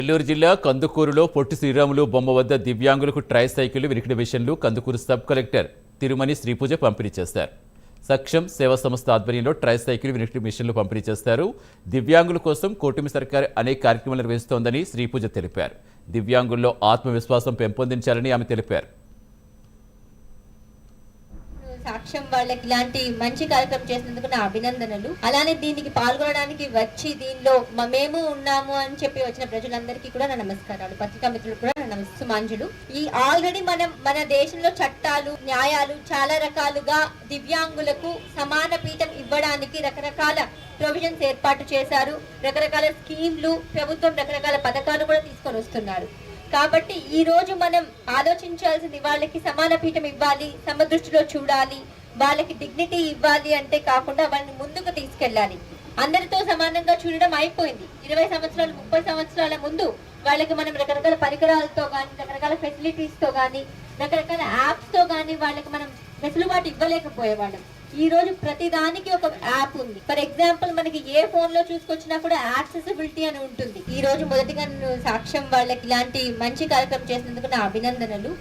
నెల్లూరు జిల్లా కందుకూరులో పొట్టి శ్రీరాములు బొమ్మ వద్ద దివ్యాంగులకు ట్రై సైకిళ్లు, వినికిడి మిషన్లు కందుకూరు సబ్ కలెక్టర్ తిరుమణి శ్రీపూజ పంపిణీ చేశారు. సక్షం సేవా సంస్థ ఆధ్వర్యంలో ట్రై సైకిల్, వినికిడి మిషన్లు పంపిణీ చేస్తారు. దివ్యాంగుల కోసం కూటమి సర్కార్ అనేక కార్యక్రమాలు నిర్వహిస్తోందని శ్రీపూజ తెలిపారు. దివ్యాంగుల్లో ఆత్మవిశ్వాసం పెంపొందించాలని ఆమె తెలిపారు. సాక్ష్యం వాళ్ళకి ఇలాంటి మంచి కార్యక్రమం చేసినందుకు నా అభినందనలు. అలానే దీనికి పాల్గొనడానికి వచ్చి దీనిలో మేము ఉన్నాము అని చెప్పి వచ్చిన ప్రజలందరికీ కూడా నా నమస్కారాలు. పత్రికా మిత్రులకు కూడా నా సుమాంజులు. ఈ ఆల్రెడీ మన దేశంలో చట్టాలు, న్యాయాలు చాలా రకాలుగా దివ్యాంగులకు సమాన పీఠం ఇవ్వడానికి రకరకాల ప్రొవిజన్స్ ఏర్పాటు చేశారు. రకరకాల స్కీమ్లు, ప్రభుత్వం రకరకాల పథకాలు కూడా తీసుకొని వస్తున్నారు. కాబట్టి ఈ రోజు మనం ఆలోచించాల్సింది వాళ్ళకి సమాన పీఠం ఇవ్వాలి, సమదృష్టిలో చూడాలి, వాళ్ళకి డిగ్నిటీ ఇవ్వాలి అంటే కాకుండా వాళ్ళని ముందుకు తీసుకెళ్ళాలి. అందరితో సమానంగా చూడడం అయిపోయింది. 20 సంవత్సరాలు 30 సంవత్సరాల ముందు వాళ్ళకి మనం రకరకాల పరికరాలతో కానీ, రకరకాల ఫెసిలిటీస్ తో కానీ, రకరకాల యాప్స్ తో కానీ వాళ్ళకి మనం వెసులుబాటు ఇవ్వలేకపోయేవాళ్ళం. ఈ రోజు ప్రతి దానికి ఒక యాప్ ఉంది. ఫర్ ఎగ్జాంపుల్ మనకి ఏ ఫోన్ లో చూసుకొచ్చినా కూడా యాక్సెసిబిలిటీ అని ఉంటుంది. ఈ రోజు మొదటిగా సాక్ష్యం వాళ్ళకి ఇలాంటి మంచి కార్యక్రమం చేసినందుకు నా అభినందనలు.